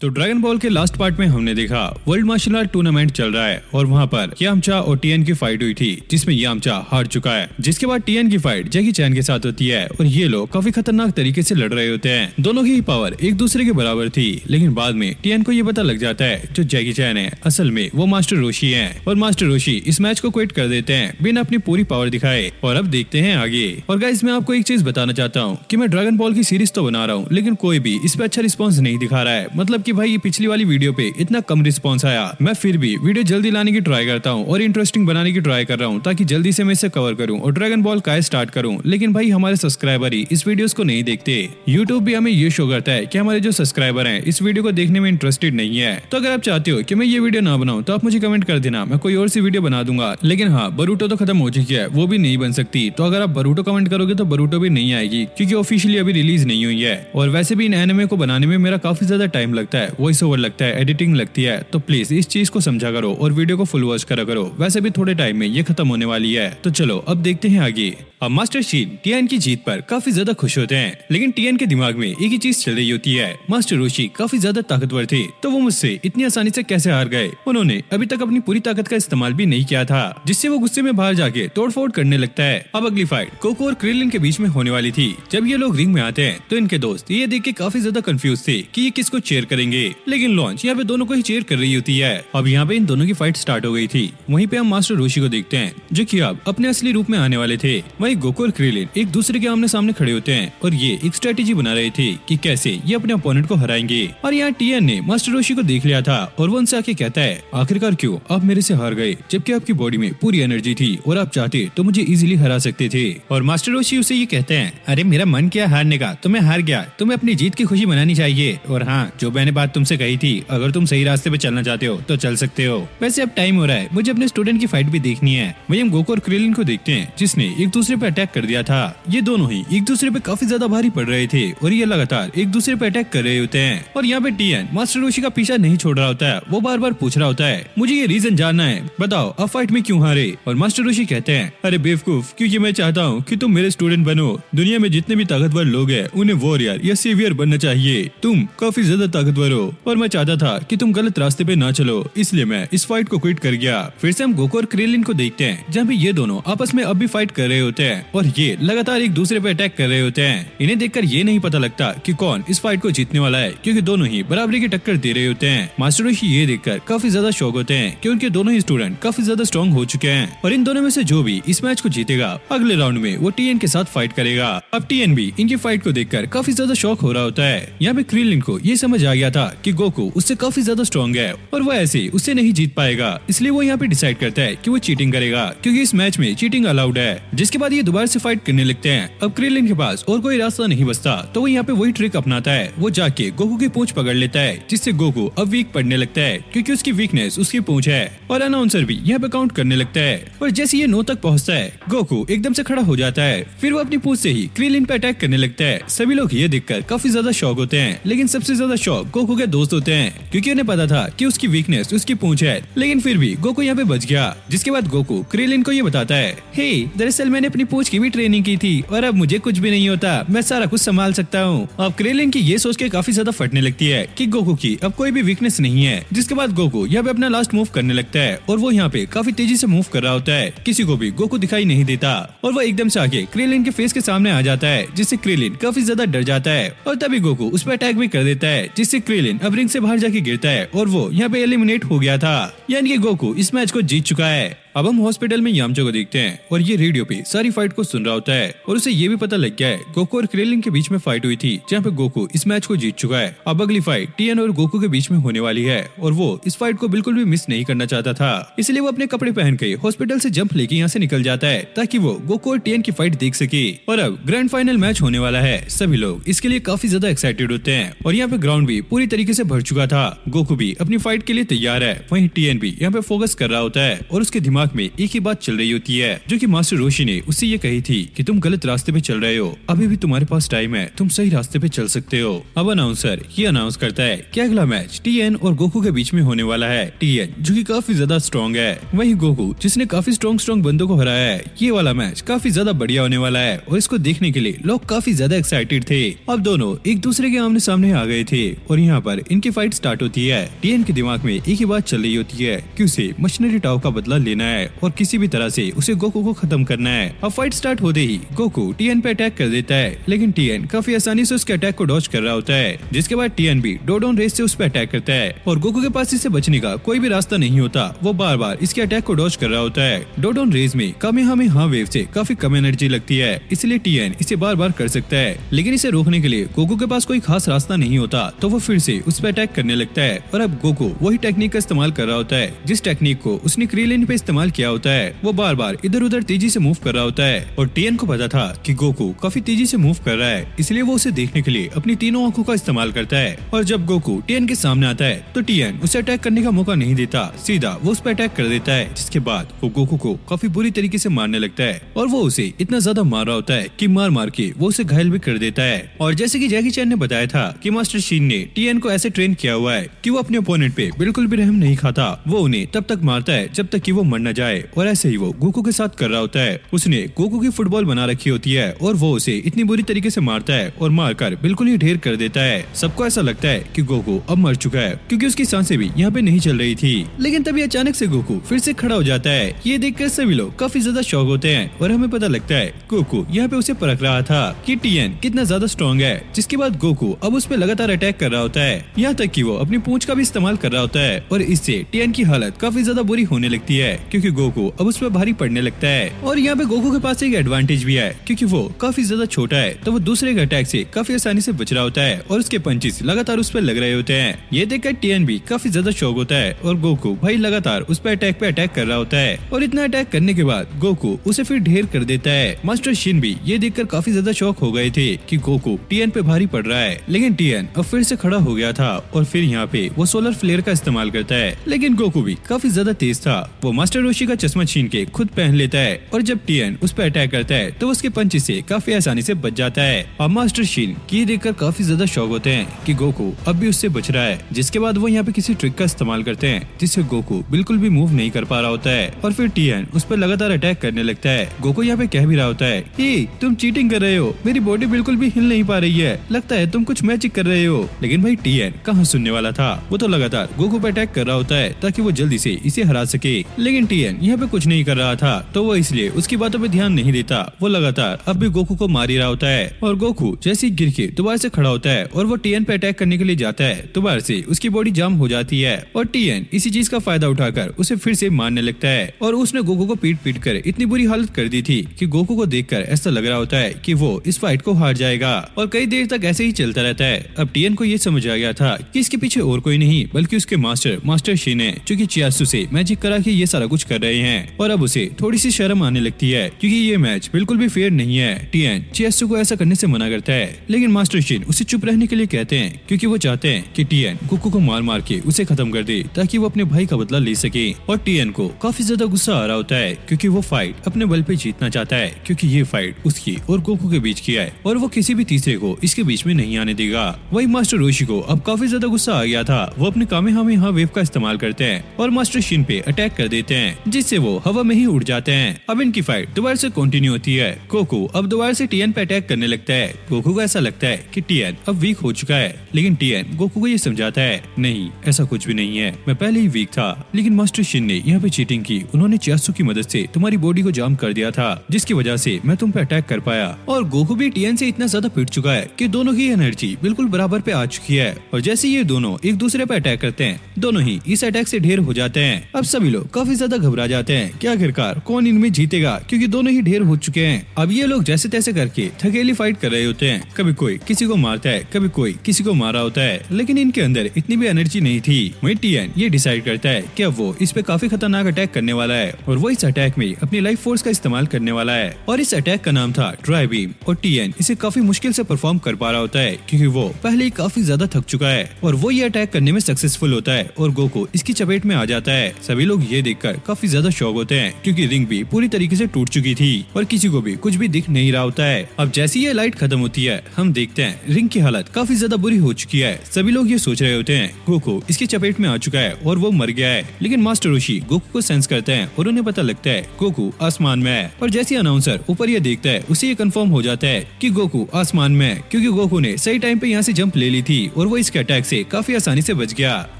तो dragon ball के last part में हमने देखा वर्ल्ड मार्शल आर्ट टूर्नामेंट चल रहा है और वहाँ पर यामचा और टीएन की फाइट हुई थी जिसमें यामचा हार चुका है। जिसके बाद टीएन की फाइट जैकी चैन के साथ होती है और ये लोग काफी खतरनाक तरीके से लड़ रहे होते हैं। दोनों की पावर एक दूसरे के बराबर थी, लेकिन बाद में टीएन को ये पता लग जाता है जो जैकी चैन है असल में वो मास्टर रोशी है और मास्टर रोशी इस मैच को क्विट कर देते हैं बिना अपनी पूरी पावर दिखाए। और अब देखते हैं आगे। और गाइस मैं आपको एक चीज बताना चाहता हूँ कि मैं ड्रैगन बॉल की सीरीज तो बना रहा हूँ, लेकिन कोई भी इस पे अच्छा रिस्पॉन्स नहीं दिखा रहा है। मतलब कि भाई ये पिछली वाली वीडियो पे इतना कम रिस्पॉन्स आया। मैं फिर भी वीडियो जल्दी लाने की ट्राई करता हूँ और इंटरेस्टिंग बनाने की ट्राई कर रहा हूँ ताकि जल्दी से मैं इसे कवर करूँ और ड्रैगन बॉल का स्टार्ट करूँ। लेकिन भाई हमारे सब्सक्राइबर ही इस वीडियोस को नहीं देखते। यूट्यूब भी हमें ये शो करता है कि हमारे जो सब्सक्राइबर हैं इस वीडियो को देखने में इंटरेस्टेड नहीं है। तो अगर आप चाहते हो कि मैं ये वीडियो ना बनाऊं तो आप मुझे कमेंट कर देना, मैं कोई और सी वीडियो बना दूंगा। लेकिन हाँ, बरूटो तो खत्म हो चुकी है, वो भी नहीं बन सकती। तो अगर आप बरूटो कमेंट करोगे तो बरूटो भी नहीं आएगी क्योंकि ऑफिशियली अभी रिलीज नहीं हुई है। और वैसे भी इन एनिमे को बनाने में मेरा काफी ज्यादा टाइम लगता है, वॉइस ओवर लगता है, एडिटिंग लगती है। तो प्लीज इस चीज को समझा करो और वीडियो को फुल वॉच करा करो। वैसे भी थोड़े टाइम में ये खत्म होने वाली है। तो चलो अब देखते हैं आगे। अब मास्टर शीन टीएन की जीत पर काफी ज्यादा खुश होते हैं, लेकिन टीएन के दिमाग में एक ही चीज चल रही होती है, मास्टर रोशी काफी ज्यादा ताकतवर थे तो वो मुझसे इतनी आसानी से कैसे हार गए। उन्होंने अभी तक अपनी पूरी ताकत का इस्तेमाल भी नहीं किया था, जिससे वो गुस्से में बाहर जाके तोड़फोड़ करने लगता है। अब अगली फाइट कोको और क्रिलिन के बीच में होने वाली थी। जब ये लोग रिंग में आते हैं तो इनके दोस्त ये देख के काफी ज्यादा कंफ्यूज थे कि ये किसको चेयर करेंगे, लेकिन लॉन्च यहाँ पे दोनों को ही चेयर कर रही होती है। अब यहाँ पे इन दोनों की फाइट स्टार्ट हो गई थी। वहीं पे हम मास्टर रोशी को देखते हैं जो कि अब अपने असली रूप में आने वाले थे। वहीं गोको और क्रिलिन एक दूसरे के आमने सामने खड़े होते हैं और ये एक स्ट्रेटेजी बना रहे थे कि कैसे ये अपने अपोनेंट को हराएंगे। और यहाँ टीएन ने मास्टर रोशी को देख लिया था और वो उनसे आके कहता है, आखिरकार क्यों आप मेरे से हार गए जबकि आपकी बॉडी में पूरी एनर्जी थी और आप चाहते तो मुझे इजीली हरा सकते थे। और मास्टर रोशी उसे ये कहते हैं, अरे मेरा मन किया हारने का तो मैं हार गया, तुम्हें अपनी जीत की खुशी मनानी चाहिए। और हाँ, जो मैंने बात तुमसे कही थी, अगर तुम सही रास्ते पे चलना चाहते हो तो चल सकते हो। वैसे अब टाइम हो रहा है, मुझे अपने स्टूडेंट की फाइट भी देखनी है। वही हम गोको और क्रिलिन को देखते हैं जिसने एक दूसरे पे अटैक कर दिया था। ये दोनों ही एक दूसरे पे काफी ज्यादा भारी पड़ रहे थे और ये लगातार एक दूसरे पे अटैक कर रहे होते हैं। और यहाँ पे टीएन मास्टर रोशी का पीछा नहीं छोड़ रहा होता है, वो बार बार पूछ रहा होता है, मुझे ये रीजन जानना है, बताओ आप फाइट में क्यों हारे। और मास्टर रोशी कहते हैं, अरे बेवकूफ, क्योंकि मैं चाहता हूँ कि तुम मेरे स्टूडेंट बनो। दुनिया में जितने भी ताकतवर लोग हैं उन्हें वॉरियर या सेवियर बनना चाहिए। तुम काफी ज्यादा ताकतवर हो और मैं चाहता था कि तुम गलत रास्ते पे ना चलो, इसलिए मैं इस फाइट को क्विट कर गया। फिर से हम गोको और क्रिलिन को देखते हैं जहाँ पे ये दोनों आपस में अब भी फाइट कर रहे होते हैं और ये लगातार एक दूसरे पे अटैक कर रहे होते हैं। इन्हें देखकर ये नहीं पता लगता कि कौन इस फाइट को जीतने वाला है क्योंकि दोनों ही बराबरी की टक्कर दे रहे होते हैं। मास्टर रोशी ये देखकर काफी ज्यादा शौक होते हैं कि उनके दोनों ही स्टूडेंट काफी ज्यादा स्ट्रॉन्ग हो चुके हैं और इन दोनों में से जो भी इस मैच को जीतेगा अगले राउंड में वो टीएन के साथ फाइट करेगा। अब टीएन भी इनकी फाइट को देखकर काफी ज्यादा शौक हो रहा होता है। यहाँ पे क्रिलिन को ये समझ आ गया था कि गोकू उससे काफी ज्यादा स्ट्रॉन्ग है और वो ऐसे उससे नहीं जीत पाएगा, इसलिए वो यहाँ पे डिसाइड करता है कि वो चीटिंग करेगा क्योंकि इस मैच में चीटिंग अलाउड है। जिसके बाद ये दोबारा से फाइट करने लगते हैं। अब क्रिलिन के पास और कोई रास्ता नहीं बचता तो वो यहाँ पे वही ट्रिक अपनाता है, वो जाके गोकू की पूंछ पकड़ लेता है जिससे गोकू अब वीक पड़ने लगता है क्योंकि उसकी वीकनेस उसकी पूंछ है। और अनाउंसर भी यहाँ पे काउंट करने लगता है और जैसे ये 9 तक पहुँचता है गोकू एकदम से खड़ा हो जाता है, फिर वो अपनी पूंछ से ही क्रिलिन पे अटैक करने लगता है। सभी लोग ये देखकर काफी ज्यादा शॉक होते हैं, लेकिन सबसे ज्यादा शॉक गोकू के दोस्त होते हैं क्योंकि उन्हें पता था कि उसकी वीकनेस उसकी पूंछ है, लेकिन फिर भी गोकू यहाँ पे बच गया। जिसके बाद गोकू क्रिलिन को ये बताता है, हे दरअसल मैंने अपनी पूंछ की भी ट्रेनिंग की थी और अब मुझे कुछ भी नहीं होता, मैं सारा कुछ संभाल सकता हूँ। अब क्रिलिन की ये सोच के काफी ज्यादा फटने लगती है कि गोकू की अब कोई भी वीकनेस नहीं है। जिसके बाद गोकू यहाँ पे अपना लास्ट मूव करने लगता है और वो यहाँ पे काफी तेजी से मूव कर रहा होता है, किसी को भी गोकू दिखाई नहीं देता और वो एकदम से आके क्रिलिन के फेस के सामने आ जाता है जिससे क्रिलिन काफी ज्यादा डर जाता है और तभी गोकू उस पर अटैक भी कर देता है जिससे क्रिलिन अब रिंग से बाहर जाके गिरता है और वो यहाँ पे एलिमिनेट हो गया था, यानी कि गोकू इस मैच को जीत चुका है। अब हम हॉस्पिटल में यामचा को देखते हैं और ये रेडियो पे सारी फाइट को सुन रहा होता है और उसे ये भी पता लग गया है गोकू और क्रिलिन के बीच में फाइट हुई थी जहाँ पे गोकू इस मैच को जीत चुका है। अब अगली फाइट टीएन और गोकू के बीच में होने वाली है और वो इस फाइट को बिल्कुल भी मिस नहीं करना चाहता था, इसलिए वो अपने कपड़े पहन के हॉस्पिटल से जंप लेके यहाँ से निकल जाता है ताकि वो गोकू और टीएन की फाइट देख सके। और अब ग्रैंड फाइनल मैच होने वाला है, सभी लोग इसके लिए काफी ज्यादा एक्साइटेड होते हैं और यहाँ पे ग्राउंड भी पूरी तरीके से भर चुका था। गोकू भी अपनी फाइट के लिए तैयार है, वहीं टीएन भी यहाँ पे फोकस कर रहा होता है और उसके दिमाग में एक ही बात चल रही होती है, जो कि मास्टर रोशी ने उससे ये कही थी कि तुम गलत रास्ते पे चल रहे हो, अभी भी तुम्हारे पास टाइम है, तुम सही रास्ते पे चल सकते हो। अब अनाउंसर ये अनाउंस करता है कि अगला मैच टीएन और गोकू के बीच में होने वाला है। टीएन जो कि काफी ज्यादा स्ट्रॉन्ग है, वहीं गोकू जिसने काफी स्ट्रॉन्ग बंदों को हराया है। ये वाला मैच काफी ज्यादा बढ़िया होने वाला है और इसको देखने के लिए लोग काफी ज्यादा एक्साइटेड थे। अब दोनों एक दूसरे के आमने सामने आ गए थे और यहाँ पर इनकी फाइट स्टार्ट होती है। टीएन के दिमाग में एक ही बात चल रही होती है कि उसे मशीनरी टाओ का बदला लेना है और किसी भी तरह से उसे गोकू को खत्म करना है। अब फाइट स्टार्ट होते ही गोकू टीएन पे अटैक कर देता है, लेकिन टीएन काफी आसानी से उसके अटैक को डॉज कर रहा होता है, जिसके बाद टीएन भी डोडोन रेस से उस पर अटैक करता है और गोकू के पास इससे बचने का कोई भी रास्ता नहीं होता। वो बार बार इसके अटैक को डॉज कर रहा होता है। डोडोन रेस में कामेहामेहा वेव से काफी कम एनर्जी लगती है, इसलिए टीएन इसे बार बार कर सकता है, लेकिन इसे रोकने के लिए गोकू के पास कोई खास रास्ता नहीं होता, तो वो फिर से उस पर अटैक करने लगता है। और अब गोकू वही टेक्निक का इस्तेमाल कर रहा होता है जिस टेक्निक को उसने क्रीलिन पे इस्तेमाल किया होता है। वो बार बार इधर उधर तेजी से मूव कर रहा होता है और टीएन को पता था कि गोकू काफी तेजी से मूव कर रहा है, इसलिए वो उसे देखने के लिए अपनी तीनों आंखों का इस्तेमाल करता है। और जब गोकू टीएन के सामने आता है तो टीएन उसे अटैक करने का मौका नहीं देता, सीधा वो उस पर अटैक कर देता है, जिसके बाद वो गोकू को काफी बुरी तरीके से मारने लगता है और वो उसे इतना ज्यादा मार रहा होता है कि मार मार के वो उसे घायल भी कर देता है। और जैसे कि जैकी चैन ने बताया था कि मास्टर शीन ने टीएन को ऐसे ट्रेन किया हुआ है कि वो अपने ओपोनेंट पे बिल्कुल भी रहम नहीं खाता, वो उन्हें तब तक मारता है जब तक कि वो मर न जाए। और ऐसे ही वो गोकू के साथ कर रहा होता है। उसने गोकू की फुटबॉल बना रखी होती है और वो उसे इतनी बुरी तरीके से मारता है और मारकर बिल्कुल ही ढेर कर देता है। सबको ऐसा लगता है कि गोकू अब मर चुका है, क्योंकि उसकी सांसें भी यहाँ पे नहीं चल रही थी। लेकिन तभी अचानक से गोकू फिर से खड़ा हो जाता है। ये देखकर सभी लोग काफी ज्यादा शॉक होते हैं और हमें पता लगता है गोकू यहाँ पे उसे परख रहा था कि टीएन कितना ज्यादा स्ट्रॉन्ग है। जिसके बाद गोकू अब उस पर लगातार अटैक कर रहा होता है, यहाँ तक कि वो अपनी पूंछ का भी इस्तेमाल कर रहा होता है और इससे टीएन की हालत काफी ज्यादा बुरी होने लगती है, क्योंकि गोकू अब उस पर भारी पड़ने लगता है। और यहाँ पे गोकू के पास एक एडवांटेज भी है, क्योंकि वो काफी ज्यादा छोटा है, तो वो दूसरे के अटैक से काफी आसानी से बच रहा होता है और उसके पंचेस लगातार उस पर लग रहे होते हैं। ये देखकर टीएन भी काफी ज्यादा शॉक होता है और गोकू भाई लगातार उस पर अटैक पे अटैक कर रहा होता है और इतना अटैक करने के बाद गोकू उसे फिर ढेर कर देता है। मास्टर शिन भी ये देखकर काफी ज्यादा शॉक हो गए थे कि गोकू टीएन पे भारी पड़ रहा है, लेकिन टीएन अब फिर से खड़ा हो गया था और फिर यहाँ पे वो सोलर फ्लेयर का इस्तेमाल करता है। लेकिन गोकू भी काफी ज्यादा तेज था, वो मास्टर रोशी का चश्मा छीन के खुद पहन लेता है और जब टीएन उस पर अटैक करता है तो उसके पंच से काफी आसानी से बच जाता है। और मास्टर शिन ये देखकर काफी ज्यादा शॉक होते हैं कि गोकू अब भी उससे बच रहा है, जिसके बाद वो यहाँ पे किसी ट्रिक का इस्तेमाल करते हैं जिससे गोकू बिल्कुल भी मूव नहीं कर पा रहा होता है और फिर टीएन उस पर लगातार अटैक करने लगता है। गोकू यहाँ पे कह भी रहा होता है कि तुम चीटिंग कर रहे हो, मेरी बॉडी बिल्कुल भी हिल नहीं पा रही है, लगता है तुम कुछ मैजिक कर रहे हो। लेकिन भाई टीएन कहाँ सुनने वाला था, वो तो लगातार गोकू पे अटैक कर रहा होता है ताकि वो जल्दी से इसे हरा सके। लेकिन टीएन यहाँ पे कुछ नहीं कर रहा था, तो वो इसलिए उसकी बातों पे ध्यान नहीं देता, वो लगातार अब भी गोकू को मार ही रहा होता है। और गोकू जैसे ही गिर के दोबारा से खड़ा होता है और वो टीएन पे अटैक करने के लिए जाता है, दोबारा से उसकी बॉडी जाम हो जाती है और टीएन इसी चीज का फायदा उठाकर उसे फिर से मारने लगता है। और उसने गोकू को पीट पीट कर इतनी बुरी हालत कर दी थी कि गोकू को देखकर ऐसा लग रहा होता है कि वो इस फाइट को हार जाएगा और कई देर तक ऐसे ही चलता रहता है। अब टीएन को ये समझ आ गया था कि इसके पीछे और कोई नहीं बल्कि उसके मास्टर शिन है, जो कि चियासु से मैजिक करा के ये सारा कुछ कर रहे हैं। और अब उसे थोड़ी सी शर्म आने लगती है क्योंकि ये मैच बिल्कुल भी फेयर नहीं है। टीएन चियासु को ऐसा करने से मना करता है, लेकिन मास्टर शिन उसे चुप रहने के लिए कहते हैं क्योंकि वो चाहते हैं कि टीएन गोकू को मार मार के उसे खत्म कर दे ताकि वो अपने भाई का बदला ले सके। और टीएन को काफी ज्यादा गुस्सा आ रहा होता है क्योंकि वो फाइट अपने बल पे जीतना चाहता है, क्योंकि ये फाइट उसकी और गोकू के बीच की है और वो किसी भी तीसरे को इसके बीच में नहीं आने देगा। वही मास्टर रोशी को अब काफी ज्यादा गुस्सा आ गया था, वो अपने कामेहामेहा वेव का इस्तेमाल करते हैं और मास्टर शिन पे अटैक कर देते हैं, जिससे वो हवा में ही उड़ जाते हैं। अब इनकी फाइट दोबारा से कंटिन्यू होती है। गोकू अब दोबारा से टीएन पे अटैक करने लगता है। गोकू को ऐसा लगता है कि टीएन अब वीक हो चुका है, लेकिन टीएन गोकू को ये समझाता है नहीं ऐसा कुछ भी नहीं है, मैं पहले ही वीक था, लेकिन मास्टर शिन ने यहाँ पे चीटिंग की, उन्होंने चियासु की मदद से तुम्हारी बॉडी को जाम कर दिया था, जिसकी वजह से मैं तुम पे अटैक कर पाया। और गोकू भी टीएन से इतना ज्यादा पिट चुका है कि दोनों की एनर्जी बिल्कुल बराबर पे आ चुकी है और जैसे ये दोनों एक दूसरे पे अटैक करते हैं, दोनों ही इस अटैक से ढेर हो जाते हैं। अब सभी लोग काफी ज्यादा घबरा जाते हैं कि आखिरकार कौन इनमें जीतेगा, क्योंकि दोनों ही ढेर हो चुके हैं। अब ये लोग जैसे तैसे करके थकेली फाइट कर रहे होते हैं, कभी कोई किसी को मारता है, कभी कोई किसी को मारा होता है, लेकिन इनके अंदर इतनी भी एनर्जी नहीं थी। वहीं टीएन ये डिसाइड करता है कि अब वो इस पे काफी खतरनाक अटैक करने वाला है और वो इस अटैक में अपनी लाइफ फोर्स का इस्तेमाल करने वाला है और इस अटैक का नाम था ड्राई बीम। और टीएन इसे काफी मुश्किल से परफॉर्म कर पा रहा होता है क्योंकि वो पहले ही काफी ज्यादा थक चुका है और वो ये अटैक करने में सक्सेसफुल होता है और गोकू इसकी चपेट में आ जाता है। सभी लोग ये देखकर काफी ज्यादा शौक होते हैं क्योंकि रिंग भी पूरी तरीके से टूट चुकी थी और किसी को भी कुछ भी दिख नहीं रहा होता है। अब जैसी ये लाइट खत्म होती है हम देखते हैं रिंग की हालत काफी ज्यादा बुरी हो चुकी है। सभी लोग ये सोच रहे होते हैं गोकू इसकी चपेट में आ चुका है और वो मर गया है, लेकिन मास्टर रोशी गोकू को सेंस करते हैं और उन्हें पता लगता है गोकू आसमान में है। और जैसे अनाउंसर ऊपर ये देखता है उसे ये कंफर्म हो जाता है कि गोकू आसमान में है क्योंकि गोकू ने सही टाइम पे यहाँ से जंप ले ली थी और वो इसके अटैक से काफी आसानी से बच गया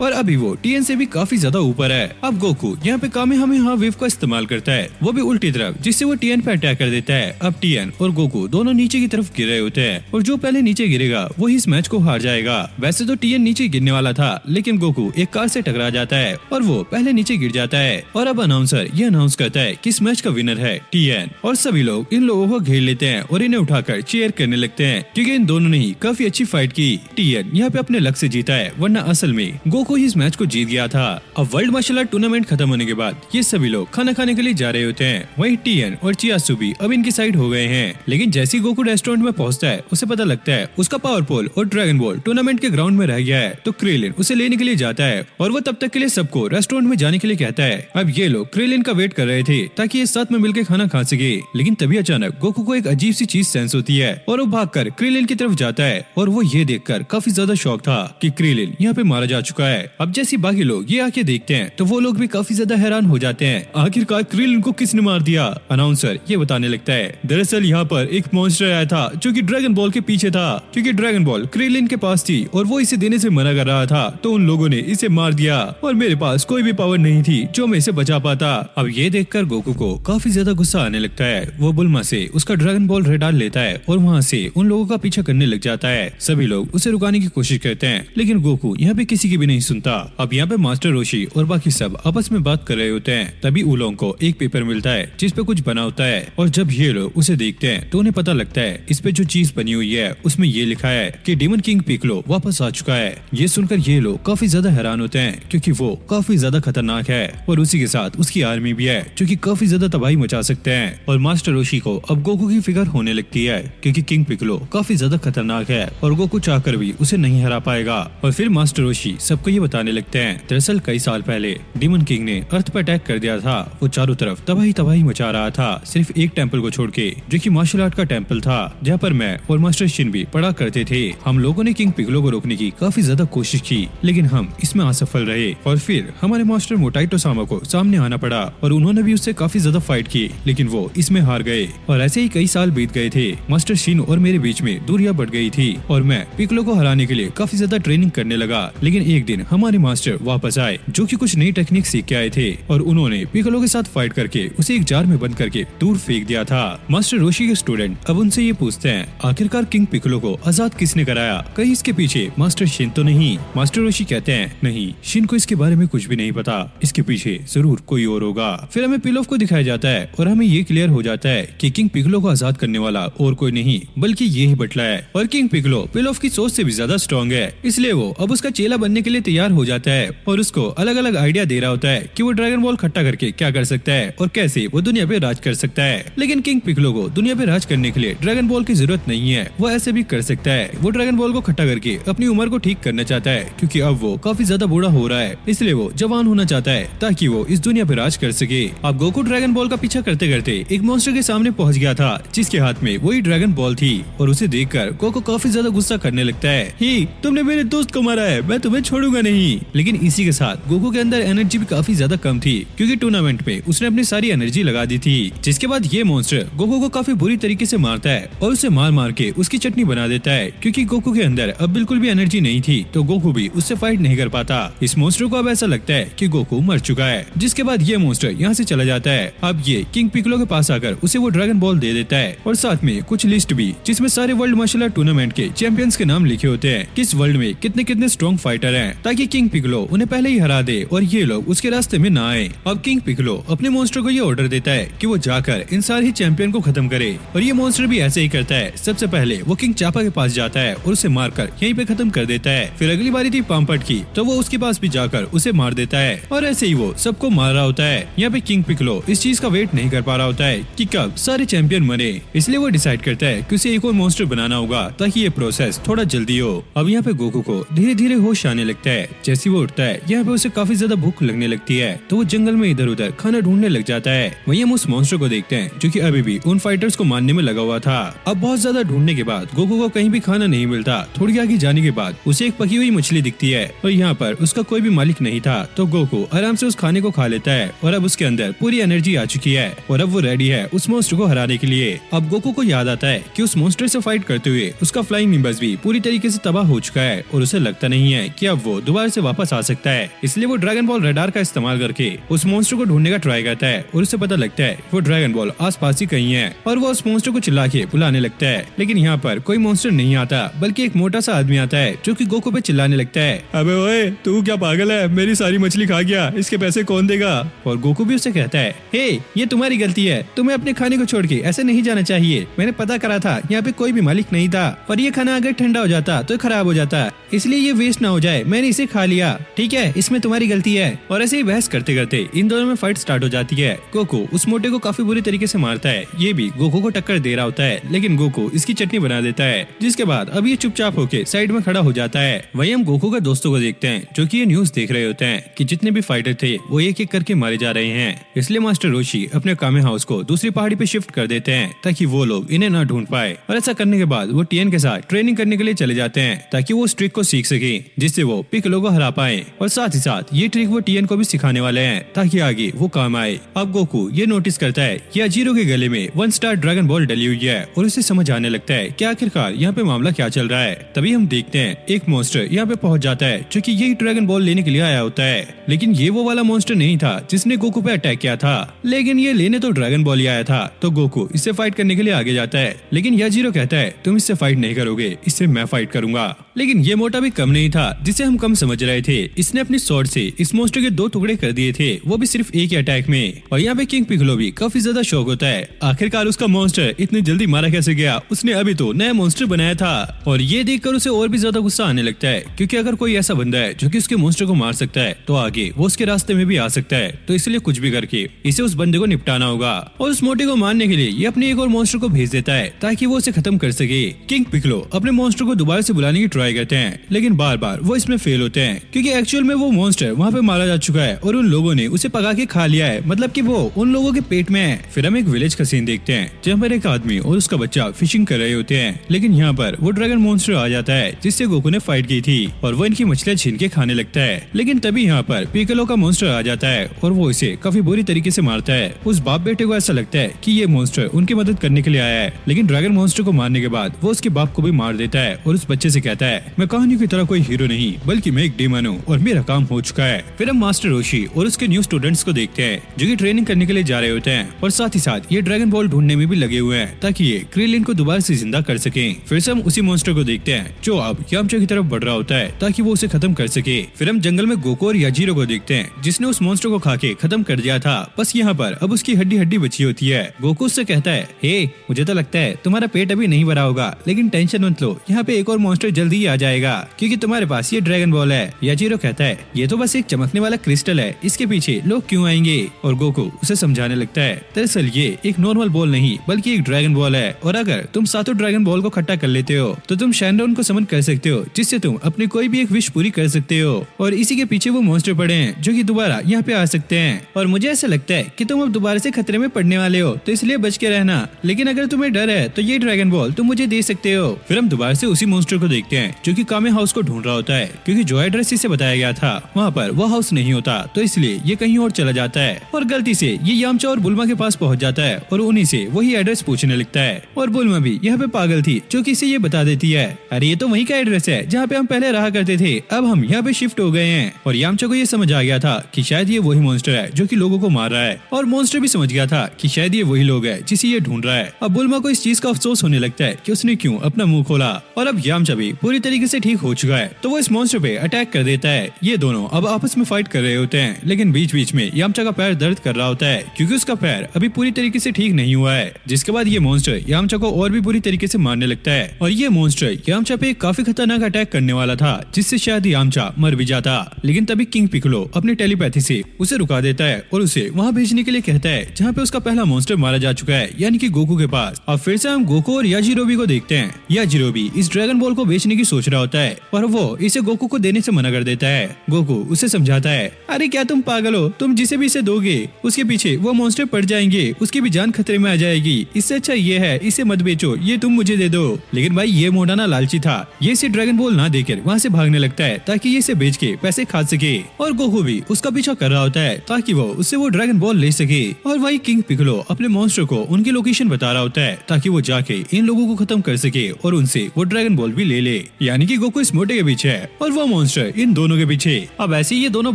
और अभी वो टीएन से भी काफी ज्यादा ऊपर है। अब गोकू यहाँ पे कामेहामेहा वेव का इस्तेमाल करता है, वो भी उल्टी तरफ, जिससे वो टीएन पे अटैक कर देता है। अब टीएन और गोकू दोनों नीचे की तरफ गिर रहे होते हैं और जो पहले नीचे गिरेगा वही इस मैच को हार जाएगा। वैसे तो टीएन नीचे गिरने वाला था लेकिन गोकू एक कार से टकरा जाता है और वो पहले नीचे गिर जाता है। और अब अनाउंसर ये अनाउंस करता है कि इस मैच का विनर है टीएन और सभी लोग इन लोगों को घेर लेते हैं और इन्हें उठाकर चीयर करने लगते हैं क्योंकि इन दोनों ने ही काफी अच्छी फाइट की। टीएन यहाँ पे अपने लक से जीता है वरना असल में गोकू ही इस मैच को जीत गया था। अब वर्ल्ड मार्शल आर्ट टूर्नामेंट खत्म होने के बाद ये सभी लोग खाना खाने के लिए जा रहे होते हैं। वहीं टीएन और चियासु भी अब इनकी साइड हो गए हैं, लेकिन जैसे ही गोकू रेस्टोरेंट में पहुंचता है उसे पता लगता है उसका पावर पोल और ड्रैगन बॉल टूर्नामेंट के ग्राउंड में रह गया है। तो क्रेलिन उसे लेने के लिए जाता है और वो तब तक के लिए सबको रेस्टोरेंट में जाने के लिए कहता है। अब ये लोग क्रेलिन का वेट कर रहे थे ताकि ये साथ में मिलकर खाना खा सके, लेकिन तभी अचानक गोकू को एक अजीब सी चीज सेंस होती है और वो भागकर क्रेलिन की तरफ जाता है और वो ये देखकर काफी ज्यादा शॉक था कि क्रेलिन यहाँ पे मारा जा चुका है। अब जैसे बाकी लोग ये आके देखते हैं तो वो लोग भी काफी ज्यादा हैरान हो जाते हैं, आखिरकार क्रेलिन को किसने मार दिया। अनाउंसर ये बताने लगता है दरअसल यहाँ पर एक मॉन्स्टर आया था जो कि ड्रैगन बॉल के पीछे था, क्योंकि ड्रैगन बॉल क्रेलिन के पास थी और वो इसे देने से मना कर रहा था, तो उन लोगों ने इसे मार दिया और मेरे पास कोई भी पावर नहीं थी जो मैं इसे बचा पाता। अब ये देखकर गोकू को काफी ज्यादा गुस्सा आने लगता है। वो बुल्मा से उसका ड्रैगन बॉल डाल लेता है और वहाँ से उन लोगों का पीछा करने लग जाता है। सभी लोग उसे रुकाने की कोशिश करते हैं लेकिन गोकू यहाँ पे किसी की भी नहीं सुनता। अब यहाँ पे मास्टर रोशी और बाकी सब आपस में बात कर रहे होते हैं, तभी उलोंग को एक पेपर मिलता है जिस पे कुछ बना होता है और जब ये लोग उसे देखते हैं तो उन्हें पता लगता है इस पे जो चीज बनी हुई है उसमें ये लिखा है कि डेमन किंग पिक्लो वापस आ चुका है। ये सुनकर ये लोग काफी ज्यादा हैरान होते हैं क्योंकि वो काफी ज्यादा खतरनाक है और उसी के साथ उसकी आर्मी भी है जो कि काफी ज्यादा तबाही मचा सकते हैं। और मास्टर रोशी को अब गोकू की फिक्र होने लगती है क्योंकि किंग पिक्लो काफी ज्यादा खतरनाक है और गोकू चाहकर भी उसे नहीं हरा पाएगा। और फिर मास्टर रोशी सबको ये बताने लगते हैं दरअसल कई साल पहले डेमन किंग ने अर्थ पर अटैक कर दिया था। वो चारों तरफ तबाही मचा रहा था सिर्फ एक टेंपल को छोड़ के जो कि मार्शल आर्ट का टेंपल था जहाँ पर मैं और मास्टर शिन भी पढ़ा करते थे। हम लोगों ने किंग पिक्लो को रोकने की काफी ज्यादा कोशिश की लेकिन हम इसमें असफल रहे और फिर हमारे मास्टर मोटाई टोसामा को सामने आना पड़ा और उन्होंने भी उससे काफी ज्यादा फाइट की लेकिन वो इसमें हार गए। और ऐसे ही कई साल बीत गए थे। मास्टर शिन और मेरे बीच में दूरियां बढ़ गई थी और मैं पिक्लो को हराने के लिए काफी ज्यादा ट्रेनिंग करने लगा। लेकिन एक दिन हमारे मास्टर वापस आए जो कि कुछ नई टेक्निक सीख के आए थे और उन्होंने पिक्लो के साथ फाइट करके उसे एक जार में बंद करके दूर फेंक दिया था। मास्टर रोशी के स्टूडेंट अब उनसे ये पूछते हैं आखिरकार किंग पिक्लो को आजाद किसने कराया, कहीं इसके पीछे मास्टर शिन तो नहीं। मास्टर रोशी कहते हैं नहीं, शिन को इसके बारे में कुछ भी नहीं पता, इसके पीछे जरूर कोई और होगा। फिर हमें पिलोफ को दिखाया जाता है और हमें ये क्लियर हो जाता है कि किंग पिक्लो को आजाद करने वाला और कोई नहीं बल्कि ये ही बटला है और किंग पिक्लो पिलोफ की सोच से भी ज्यादा स्ट्रॉन्ग है, इसलिए वो अब उसका चेला बनने के लिए तैयार हो जाता है और उसको अलग अलग आइडिया दे रहा होता है कि वो ड्रैगन बॉल इकट्ठा करके क्या कर सकता है और कैसे वो दुनिया पे राज कर सकता है। लेकिन किंग पिक्लो को दुनिया पे राज करने के लिए ड्रैगन बॉल की जरूरत नहीं है, वो ऐसे भी कर सकता है। वो ड्रैगन बॉल को इकट्ठा करके अपनी उम्र को ठीक करना चाहता है क्योंकि अब वो काफी ज्यादा बूढ़ा हो रहा है, इसलिए वो जवान होना चाहता है ताकि वो इस दुनिया पे राज कर सके। अब गोकू ड्रैगन बॉल का पीछा करते करते एक मॉन्स्टर के सामने पहुंच गया था जिसके हाथ में वही ड्रैगन बॉल थी और उसे देखकर गोकू काफी ज्यादा गुस्सा करने लगता है, ही तुमने मेरे दोस्त को मारा है, मैं तुम्हें छोड़ूंगा नहीं। लेकिन इसी के साथ गोकू के अंदर एनर्जी भी काफी ज्यादा कम थी क्योंकि टूर्नामेंट में उसने अपनी सारी एनर्जी लगा दी थी। जिसके बाद ये मॉन्स्टर गोकू को काफी बुरी तरीके से मारता है और उसे मार मार के उसकी चटनी बना देता है क्योंकि गोकू के अंदर अब बिल्कुल भी एनर्जी नहीं थी तो गोकू भी उससे फाइट नहीं कर पाता। इस मॉन्स्टर को अब ऐसा लगता है कि गोकू मर चुका है। जिसके बाद ये मॉन्स्टर यहाँ से चला जाता है। अब ये किंग पिक्लो के पास आकर उसे वो ड्रैगन बॉल दे देता है और साथ में कुछ लिस्ट भी जिसमें सारे वर्ल्ड मार्शल आर्ट टूर्नामेंट के चैंपियंस के नाम लिखे होते हैं, किस वर्ल्ड में कितने कितने स्ट्रॉन्ग फाइटर हैं, ताकि किंग पिक्लो उन्हें पहले ही हरा दे और ये लोग उसके रास्ते में ना आए। अब किंग पिक्लो अपने मॉन्स्टर को ये ऑर्डर देता है कि वो जाकर इन सारे चैंपियन को खत्म करे और ये मॉन्स्टर भी ऐसे ही करता है। सबसे पहले वो किंग चापा के पास जाता है और उसे मारकर यहीं पे खत्म कर देता है। फिर अगली बारी थी पामपट की तो वो उसके पास भी जाकर उसे मार देता है और ऐसे ही वो सबको मार रहा होता है। यहाँ पे किंग पिक्लो इस चीज का वेट नहीं कर पा रहा होता है कि कब सारे चैंपियन मरे, इसलिए वो डिसाइड करता है कि उसे एक और मॉन्स्टर बनाना होगा ताकि ये प्रोसेस थोड़ा जल्दी हो। अब यहाँ पे गोकू को धीरे धीरे होश आने लगता है। जैसे वो उठता है यहाँ पे उसे काफी ज्यादा भूख लगने लगती है तो वो जंगल में इधर उधर खाना ढूंढने लग जाता है। वहीं हम उस मॉन्स्टर को देखते हैं जो कि अभी भी उन फाइटर्स को मारने में लगा हुआ था। अब बहुत ज्यादा ढूंढने के बाद गोकू को कहीं भी खाना नहीं मिलता। थोड़ी आगे जाने के बाद उसे एक पकी हुई मछली दिखती है और यहाँ पर उसका कोई भी मालिक नहीं था। तो गोकू आराम से उस खाने को खा लेता है और अब उसके अंदर पूरी एनर्जी आ चुकी है और अब वो रेडी है उस मॉन्स्टर को हराने के लिए। अब गोकू को याद आता है कि उस मॉन्स्टर से फाइट करते हुए उसका फ्लाइंग निम्बस भी पूरी तरीके से तबाह हो चुका है और उसे लगता नहीं है कि अब वो दोबारा से वापस आ सकता है। इसलिए वो ड्रैगन बॉल रडार का इस्तेमाल करके उस मॉन्स्टर को ढूंढने का ट्राई करता है और उसे पता लगता है वो ड्रैगन बॉल आसपास ही कहीं है और वो उस मॉन्स्टर को चिल्ला के बुलाने लगता है। लेकिन यहाँ पर कोई मॉन्स्टर नहीं आता बल्कि एक मोटा सा आदमी आता है जो कि गोकू पे चिल्लाने लगता है, अबे ओए तू क्या पागल है, मेरी सारी मछली खा गया, इसके पैसे कौन देगा। और गोकू भी उससे कहता है, हे ये तुम्हारी गलती है, तुम्हें अपने खाने को छोड़ के ऐसे नहीं जाना चाहिए। मैंने पता करा था यहाँ पे कोई भी मालिक नहीं था और ये खाना अगर ठंडा हो जाता तो खराब हो जाता, इसलिए ये वेस्ट ना हो जाए मैंने इसे खा लिया, ठीक है इसमें तुम्हारी गलती है। और ऐसे ही बहस करते करते इन दोनों में फाइट स्टार्ट हो जाती है। गोकू उस मोटे को काफी बुरी तरीके से मारता है, ये भी गोकू को टक्कर दे रहा होता है लेकिन गोकू इसकी चटनी बना देता है, जिसके बाद अब ये चुपचाप होके साइड में खड़ा हो जाता है। वहीं हम गोकू के दोस्तों को देखते हैं जो कि ये न्यूज देख रहे होते हैं कि जितने भी फाइटर थे वो एक एक करके मारे जा रहे हैं। इसलिए मास्टर रोशी अपने कामे हाउस को दूसरी पहाड़ी पे शिफ्ट कर देते हैं ताकि वो लोग इन्हें ना ढूंढ पाए। और ऐसा करने के बाद वो टीएन के साथ ट्रेनिंग करने के लिए चले जाते हैं ताकि वो उस ट्रिक को सीख सके जिससे वो पिकलो को हरा पाए। और साथ ही साथ ये ट्रिक वो टीएन को भी सिखाने वाले हैं ताकि आगे वो काम आए। अब गोकू ये नोटिस करता है कि अजीरो के गले में 1 स्टार ड्रैगन बॉल डली हुई है और उसे समझ आने लगता है कि आखिरकार यहाँ पे मामला क्या चल रहा है। तभी हम देखते हैं एक मॉन्स्टर यहाँ पे पहुंच जाता है जो कि यही ड्रैगन बॉल लेने के लिए आया होता है। लेकिन ये वो वाला मॉन्स्टर नहीं था जिसने गोकू पे अटैक किया था, लेकिन ये लेने तो ड्रैगन बॉल ही आया था। तो गोकू इससे फाइट करने के लिए आगे जाता है लेकिन याजीरो कहता है तुम इससे फाइट नहीं करोगे, इससे मैं फाइट करूंगा। लेकिन ये मोटा भी कम नहीं था जिसे हम कम समझ रहे थे। इसने अपनी स्वॉर्ड से इस मॉन्स्टर के 2 टुकड़े कर दिए थे, वो भी सिर्फ एक ही अटैक में। और यहाँ पे किंग पिकलो भी काफी ज्यादा शौक होता है, आखिरकार उसका मॉन्स्टर इतनी जल्दी मारा कैसे गया, उसने अभी तो नया मॉन्स्टर बनाया था। और ये देखकर उसे और भी ज्यादा गुस्सा आने लगता है क्योंकि अगर कोई ऐसा बंदा है जो कि उसके मॉन्स्टर को मार सकता है तो आगे वो उसके रास्ते में भी आ सकता है। तो इसलिए कुछ भी करके इसे उस बंदे को निपटाना होगा। और उस मोटे को मारने के लिए ये अपने एक और मॉन्स्टर को भेज देता है ताकि वो उसे खत्म कर सके। किंग पिकलो अपने मॉन्स्टर को दोबारा से बुलाने की ट्राई करते हैं लेकिन बार बार वो इसमें फेल होते हैं क्योंकि एक्चुअल में वो मॉन्स्टर वहाँ पे मारा जा चुका है और उन लोगों ने उसे पका के खा लिया है, मतलब कि वो उन लोगों के पेट में है। फिर हम एक विलेज का सीन देखते हैं जहाँ पर एक आदमी और उसका बच्चा फिशिंग कर रहे होते हैं लेकिन यहाँ पर वो ड्रैगन मॉन्स्टर आ जाता है जिससे गोकू ने फाइट की थी और वो इनकी मछलियां छीन के खाने लगता है। लेकिन तभी यहाँ पर पिकलो का मॉन्स्टर आ जाता है और वो इसे काफी बुरी तरीके से मारता है। उस बाप बेटे को ऐसा लगता है कि ये मॉन्स्टर उनकी मदद करने के लिए आया है, लेकिन ड्रैगन मॉन्स्टर को मारने के बाद वो उसके बाप को भी मार देता है और उस बच्चे से कहता है मैं कहानियों की तरह कोई हीरो नहीं बल्कि मैं एक डीमन हूँ और मेरा काम हो चुका है। फिर हम मास्टर रोशी और उसके न्यू स्टूडेंट्स को देखते हैं जो कि ट्रेनिंग करने के लिए जा रहे होते हैं और साथ ही साथ ये ड्रैगन बॉल ढूंढने में भी लगे हुए हैं ताकि ये क्रिलिन को दोबारा से जिंदा कर सके। फिर से हम उसी मॉन्स्टर को देखते हैं जो अब यामचा की तरफ बढ़ रहा होता है ताकि वो उसे खत्म कर सके। फिर हम जंगल में गोकू और याजीरो को देखते हैं जिसने उस मॉन्स्टर को खा के खत्म कर दिया था, बस यहाँ पर अब उसकी हड्डी हड्डी बची होती है। गोकू उससे कहता है हे मुझे तो लगता है तुम्हारा पेट अभी नहीं भरा होगा, लेकिन टेंशन मत लो, यहाँ पे एक और मॉन्स्टर जल्दी ही आ जाएगा क्योंकि तुम्हारे पास ये ड्रैगन बॉल है। याजीरो कहता है ये तो बस एक चमकने वाला क्रिस्टल है, इसके पीछे लोग क्यों आएंगे। और गोकू उसे समझाने लगता है दरअसल ये एक नॉर्मल बॉल नहीं बल्कि एक ड्रैगन बॉल है और अगर तुम सातों ड्रैगन बॉल को इकट्ठा कर लेते हो तो तुम शैनडॉन को समन कर सकते हो जिससे तुम अपनी कोई भी एक विश पूरी कर सकते हो। और इसी के पीछे वो मॉन्स्टर पड़े हैं जो कि दोबारा यहाँ पे आ सकते हैं। और मुझे ऐसा लगता है कि तुम अब दोबारा से खतरे में पड़ने वाले हो तो इसलिए बच के रहना, लेकिन अगर तुम्हें डर है तो ये ड्रैगन बॉल तुम मुझे दे सकते हो। फिर हम दोबारा से उसी मॉन्स्टर को देखते हैं जो कि कामे हाउस को ढूंढ रहा होता है क्योंकि जो एड्रेस इसे बताया गया था वहाँ पर वो हाउस नहीं होता तो इसलिए ये कहीं और चला जाता है और गलती से ये यामचा और बुल्मा के पास पहुँच जाता है और उन्हीं से वही एड्रेस पूछने लगता है। और बुल्मा भी यहाँ पे पागल थी जो कि इसे ये बता देती है अरे ये तो वही का एड्रेस है जहाँ पे हम पहले रहा करते थे, अब हम यहाँ पे शिफ्ट हो गए हैं। और यामचा को ये समझ आ गया था कि शायद ये वही मॉन्स्टर है जो कि लोगों को मार रहा है और मॉन्स्टर भी समझ गया था कि शायद ये वही लोग है जिसे ये ढूंढ रहा है। अब बुल्मा को इस चीज का अफसोस होने लगता है कि उसने क्यों अपना मुंह खोला। और अब यामचा भी पूरी तरीके से ठीक हो चुका है तो वो इस मॉन्स्टर पे अटैक कर देता है। ये दोनों अब आपस में फाइट कर रहे होते हैं लेकिन बीच बीच में यामचा का पैर दर्द कर रहा होता है क्योंकि उसका पैर अभी पूरी तरीके से ठीक नहीं हुआ है। जिसके बाद ये मॉन्स्टर यामचा को और भी बुरी तरीके से मारने लगता है और ये मॉन्स्टर यामचा पे काफी खतरनाक अटैक करने वाला था जिससे शायद यामचा मर भी जाता, लेकिन तभी किंग पिकलो अपनी टेलीपैथी से उसे रुका देता है और उसे वहाँ भेजने के लिए कहता है जहाँ पे उसका पहला मॉन्स्टर मारा जा चुका है यानी कि गोकू के पास। और फिर से हम गोकू और याजीरोबी को देखते हैं। याजीरोबी इस ड्रैगन बॉल को बेचने की सोच रहा होता है पर वो इसे गोकू को देने से मना कर देता है। गोकू उसे समझाता है अरे क्या तुम पागल पागल हो, तुम जिसे भी इसे दोगे उसके पीछे वो मॉन्स्टर पड़ जाएंगे, उसकी भी जान खतरे में आ जाएगी। इससे अच्छा ये है इसे मत बेचो, ये तुम मुझे दे दो। लेकिन भाई ये मोटा ना लालची था, ये इसे ड्रैगन बॉल ना देकर वहाँ से भागने लगता है ताकि ये इसे बेच के पैसे खा सके। और गोकू भी उसका पीछा कर रहा होता है ताकि वो उससे वो ड्रैगन बॉल ले सके। और वही किंग पिकलो अपने मॉन्स्टर को उनकी लोकेशन बता रहा होता है ताकि वो जाके इन लोगों को खत्म कर सके और उनसे वो ड्रैगन बॉल भी ले ले। यानी कि गोकू इस मोटे के पीछे है और वो मॉन्स्टर इन दोनों के पीछे। अब ऐसे ही ये दोनों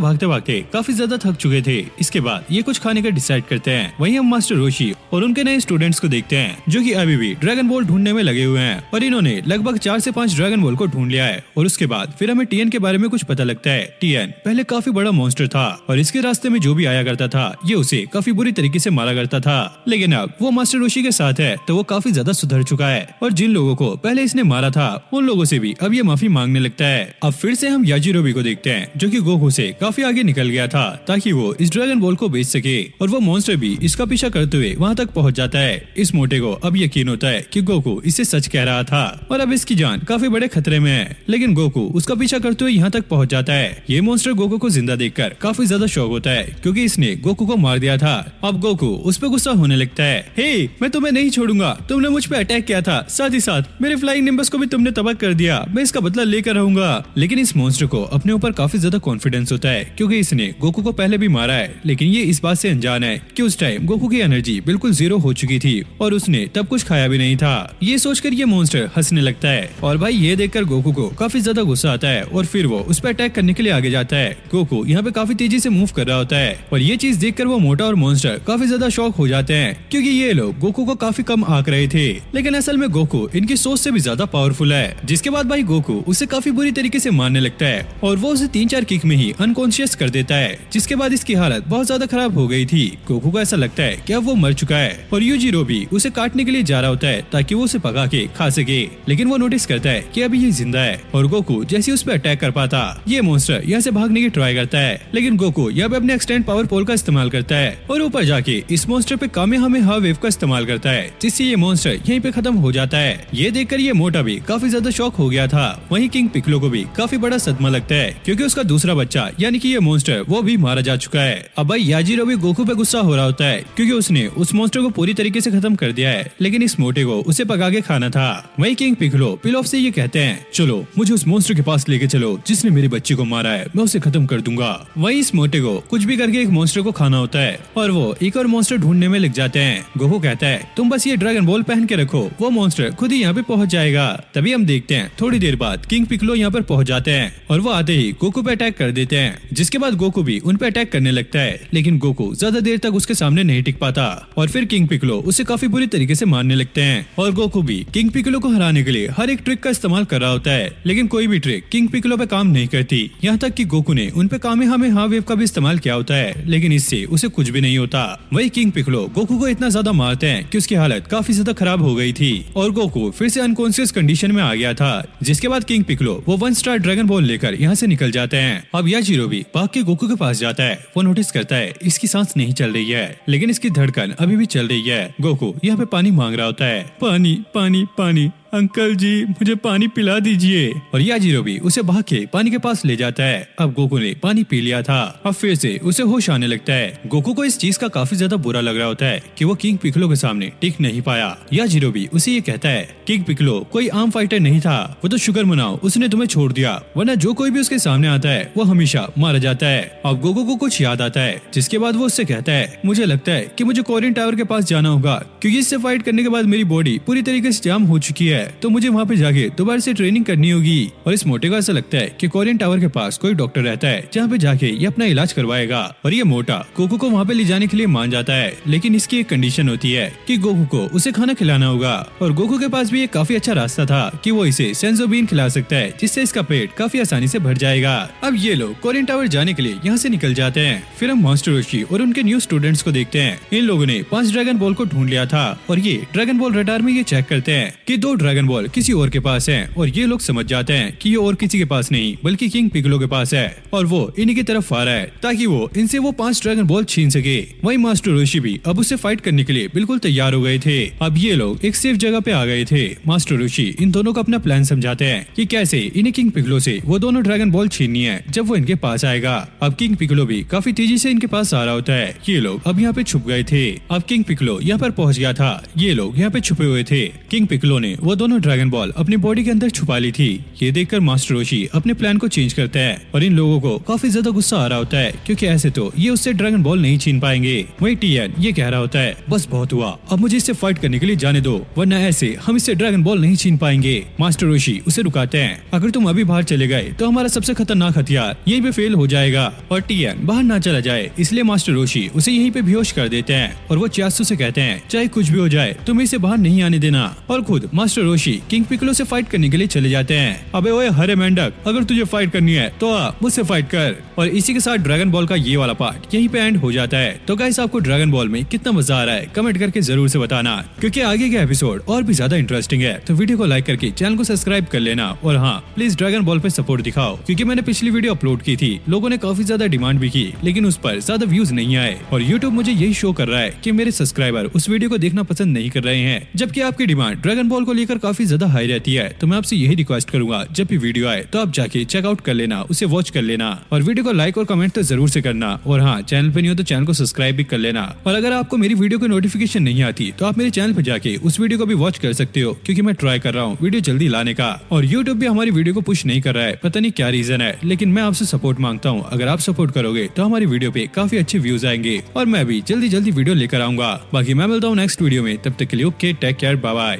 भागते भागते काफी ज्यादा थक चुके थे। इसके बाद ये कुछ खाने का डिसाइड करते हैं। वहीं हम मास्टर रोशी और उनके नए स्टूडेंट्स को देखते हैं जो कि अभी भी ड्रैगन बॉल ढूंढने में लगे हुए हैं और इन्होंने लगभग 4 से 5 ड्रैगन बॉल को ढूंढ लिया है। और उसके बाद फिर हमें टीएन के बारे में कुछ पता लगता है। टीएन पहले काफी बड़ा मॉन्स्टर था और इसके रास्ते में जो भी आया करता था ये उसे काफी बुरी तरीके से मारा करता था। लेकिन अब वो मास्टर रोशी के साथ है तो वो काफी ज्यादा सुधर चुका है और जिन लोगों को पहले इसने मारा था उन लोगों से भी अब ये माफी मांगने लगता है। अब फिर से हम याजिरोबी को देखते हैं जो कि गोकू से काफी आगे निकल गया था ताकि वो इस ड्रैगन बॉल को बेच सके और वो मॉन्स्टर भी इसका पीछा करते हुए वहाँ तक पहुँच जाता है। इस मोटे को अब यकीन होता है कि गोकू इससे सच कह रहा था और अब इसकी जान काफी बड़े खतरे में है। लेकिन गोकू उसका पीछा करते हुए यहाँ तक पहुँच जाता है। ये मॉन्स्टर गोकू को जिंदा देखकर काफी ज्यादा शौक होता है क्योंकि इसने गोकू को मार दिया था। अब गोकू उस पर गुस्सा होने लगता है। हे, मैं तुम्हें नहीं छोड़ूंगा, तुमने मुझ पे अटैक किया था, साथ ही साथ मेरे फ्लाइंग निम्बस को भी तुमने तबाह कर दिया, मैं इसका बदला लेकर रहूंगा। लेकिन इस मॉन्स्टर को अपने ऊपर काफी ज्यादा कॉन्फिडेंस होता है क्योंकि इसने गोकू को पहले भी मारा है। लेकिन ये इस बात से अनजान है कि उस टाइम गोकू की एनर्जी बिल्कुल 0 हो चुकी थी और उसने तब कुछ खाया भी नहीं था। ये सोचकर ये मॉन्स्टर हंसने लगता है और भाई ये देखकर गोकू को काफी ज्यादा गुस्सा आता है और फिर वो उस पर अटैक करने के लिए आगे जाता है। गोकू यहाँ पे काफी तेजी से मूव कर रहा होता है और ये चीज देखकर वो मोटा और मॉन्स्टर काफी ज्यादा शॉक हो जाते हैं क्योंकि ये लोग गोकू को काफी कम आंक रहे थे। लेकिन असल में गोकू इनकी सोच से भी ज्यादा पावरफुल है। जिसके बाद भाई गोकू उसे काफी बुरी तरीके से मारने लगता है और वो उसे 3-4 किक में ही अनकॉन्शियस कर देता है। जिसके बाद इसकी हालत बहुत ज्यादा खराब हो गई थी। गोकू को ऐसा लगता है कि अब वो मर चुका है और यूजिरो भी उसे काटने के लिए जा रहा होता है ताकि वो उसे भगा के खा सके। लेकिन वो नोटिस करता है कि अभी ये जिंदा है और गोकू जैसे उस पर अटैक कर पाता ये मॉन्स्टर यहाँ से भागने की ट्राई करता है। लेकिन गोकू यहाँ पे अपने एक्सटेंड पावर पोल का इस्तेमाल करता है और ऊपर जाके इस मॉन्स्टर पे कामेहामेहा वेव का इस्तेमाल करता है जिससे ये मॉन्स्टर यहीं पे खत्म हो जाता है। ये देखकर ये मोटा भी काफी ज्यादा शॉक हो गया था। वहीं किंग पिकलो को भी काफी बड़ा सदमा लगता है क्योंकि उसका दूसरा बच्चा यानी कि ये मॉन्स्टर वो भी मारा जा चुका है। अब भाई याजिरो भी गोकू पे गुस्सा हो रहा होता है क्योंकि उसने उस मॉन्स्टर को पूरी तरीके से खत्म कर दिया है लेकिन इस मोटे को उसे पका के खाना था। वहीं किंग पिकलो पिलॉफ से ये कहते हैं चलो मुझे उस मॉन्स्टर के पास लेके चलो जिसने मेरे बच्चे को मारा है, मैं उसे खत्म कर दूंगा। वहीं इस मोटे को कुछ भी करके एक मॉन्स्टर को खाना होता है और वो एक और मॉन्स्टर ढूंढने में लग जाते हैं। गोकू कहता है तुम बस ये ड्रैगन बॉल पहन के रखो, वो मॉन्स्टर खुद ही यहाँ पे पहुँच जाएगा। तभी हम देखते हैं थोड़ी देर बाद किंग पिकलो यहाँ पर पहुँच जाते हैं और वो आते ही गोकू पे अटैक कर देते हैं। जिसके बाद गोकू भी उन पे अटैक करने लगता है लेकिन गोकू ज्यादा देर तक उसके सामने नहीं टिक पाता और फिर किंग पिकलो उसे काफी बुरी तरीके से मारने लगते हैं और गोकू भी किंग पिकलो को हराने के लिए हर एक ट्रिक का इस्तेमाल कर रहा होता है लेकिन कोई भी ट्रिक किंग पिकलो पे काम नहीं करती। यहाँ तक कि गोकू ने उन पे कामेहामेहा वेव का भी इस्तेमाल किया होता है लेकिन इससे उसे कुछ भी नहीं होता। वही किंग पिकलो गोकू को इतना ज्यादा मारते हैं कि उसकी हालत काफी ज्यादा खराब हो गई थी और गोकू फिर से अनकॉन्शियस कंडीशन में आ गया था। जिसके बाद किंग पिकलो वो 1 स्टार ड्रैगन बॉल लेकर यहाँ से निकल जाते हैं। अब याजिरो भी भाग के गोकू के पास जाता है। वो नोटिस करता है इसकी सांस नहीं चल रही है लेकिन इसकी धड़कन अभी भी चल रही है। गोकू यहाँ पे पानी मांग रहा होता है, पानी पानी पानी, अंकल जी मुझे पानी पिला दीजिए। और याजिरो भी उसे भाग के पानी के पास ले जाता है। अब गोकू ने पानी पी लिया था। अब फिर से उसे होश आने लगता है। गोकू को इस चीज का काफी ज्यादा बुरा लग रहा होता है कि वो किंग पिकलो के सामने टिक नहीं पाया। याजिरो भी उसे ये कहता है किंग पिकलो कोई आम फाइटर नहीं था, वो तो शुक्र मनाओ उसने तुम्हें छोड़ दिया, वरना जो कोई भी उसके सामने आता है वो हमेशा मारा जाता है। अब गोकू को कुछ याद आता है जिसके बाद वो उससे कहता है मुझे लगता है कि मुझे कोरियन टावर के पास जाना होगा क्योंकि इससे फाइट करने के बाद मेरी बॉडी पूरी तरीके से जाम हो चुकी है, तो मुझे वहाँ पे जाके दोबारा से ट्रेनिंग करनी होगी। और इस मोटे को ऐसा लगता है कि कोरियन टावर के पास कोई डॉक्टर रहता है जहाँ पे जाके ये अपना इलाज करवाएगा और ये मोटा गोकू को वहाँ पे ले जाने के लिए मान जाता है। लेकिन इसकी एक कंडीशन होती है कि गोकू को उसे खाना खिलाना होगा और गोकू के पास भी एक काफी अच्छा रास्ता था कि वो इसे सेंसोबीन खिला सकता है जिससे इसका पेट काफी आसानी से भर जाएगा। अब ये लोग कोरियन टावर जाने के लिए यहाँ से निकल जाते हैं। फिर हम मास्टर रोशी और उनके न्यू स्टूडेंट्स को देखते हैं। इन लोगों ने 5 ड्रैगन बॉल को ढूंढ लिया था और ये ड्रैगन बॉल रडार में ये चेक करते हैं कि 2 ड्रैगन ड्रैगन बॉल किसी और के पास है और ये लोग समझ जाते हैं कि ये और किसी के पास नहीं बल्कि किंग पिगलो के पास है और वो इन्हीं की तरफ आ रहा है ताकि वो इनसे वो 5 ड्रैगन बॉल छीन सके। वही मास्टर रोशी भी अब उससे फाइट करने के लिए बिल्कुल तैयार हो गए थे। अब ये लोग एक सेफ जगह पे आ गए थे। मास्टर रोशी इन दोनों को अपना प्लान समझाते हैं कि कैसे इन्हें किंग पिगलो से वो दोनों ड्रैगन बॉल छीननी है जब वो इनके पास आएगा। अब किंग पिगलो भी काफी तेजी से इनके पास आ रहा होता है। ये लोग अब यहाँ पे छुप गए थे। अब किंग पिगलो यहाँ पर पहुंच गया था। ये लोग यहाँ पे छुपे हुए थे। किंग पिगलो ने वो दोनों ड्रैगन बॉल अपनी बॉडी के अंदर छुपा ली थी। ये देखकर मास्टर रोशी अपने प्लान को चेंज करता है और इन लोगों को काफी ज्यादा गुस्सा आ रहा होता है क्योंकि ऐसे तो ये उससे ड्रैगन बॉल नहीं छीन पाएंगे। वही टीएन ये कह रहा होता है बस बहुत हुआ, अब मुझे इससे फाइट करने के लिए जाने दो वरना ऐसे हम इससे ड्रैगन बॉल नहीं छीन पाएंगे। मास्टर रोशी उसे रुकाते हैं, अगर तुम अभी बाहर चले गए तो हमारा सबसे खतरनाक हथियार यहीं पे फेल हो जाएगा और टीएन बाहर ना चला जाए, इसलिए मास्टर रोशी उसे यहीं पे बेहोश कर देते हैं और वो चियासू से कहते हैं चाहे कुछ भी हो जाए तुम इसे बाहर नहीं आने देना और खुद मास्टर रोशी किंग पिगलो से फाइट करने के लिए चले जाते हैं। अबे ओए हरे मेंढक, अगर तुझे फाइट करनी है तो आ मुझसे फाइट कर। और इसी के साथ ड्रैगन बॉल का ये वाला पार्ट यहीं पे एंड हो जाता है। तो गाइस आपको ड्रैगन बॉल में कितना मजा आ रहा है कमेंट करके जरूर से बताना क्योंकि आगे का एपिसोड और भी ज्यादा इंटरेस्टिंग है। तो वीडियो को लाइक करके चैनल को सब्सक्राइब कर लेना और हाँ प्लीज ड्रैगन बॉल पे सपोर्ट दिखाओ क्योंकि मैंने पिछली वीडियो अपलोड की थी, लोगों ने काफी ज्यादा डिमांड भी की लेकिन उस पर ज्यादा व्यूज नहीं आए और यूट्यूब मुझे यही शो कर रहा है कि मेरे सब्सक्राइबर उस वीडियो को देखना पसंद नहीं कर रहे हैं, जबकि आपकी डिमांड ड्रैगन बॉल को लेकर काफी ज्यादा हाई रहती है। तो मैं आपसे यही रिक्वेस्ट करूंगा जब भी वीडियो आए तो आप जाके चेकआउट कर लेना, उसे वॉच कर लेना और वीडियो को लाइक और कमेंट तो जरूर से करना और हाँ चैनल पे नहीं हो तो चैनल को सब्सक्राइब भी कर लेना। और अगर आपको मेरी वीडियो की नोटिफिकेशन नहीं आती तो आप मेरे चैनल पे जाके उस वीडियो को भी वॉच कर सकते हो क्योंकि मैं ट्राई कर रहा हूँ वीडियो जल्दी लाने का और यूट्यूब भी हमारी वीडियो को पुश नहीं कर रहा है, पता नहीं क्या रीजन है, लेकिन मैं आपसे सपोर्ट मांगता हूँ। अगर आप सपोर्ट करोगे तो हमारी वीडियो पे काफी अच्छे व्यूज आएंगे और मैं भी जल्दी वीडियो लेकर आऊंगा। बाकी मैं मिलता हूँ नेक्स्ट वीडियो में, तब तक के लिए okay take care bye bye.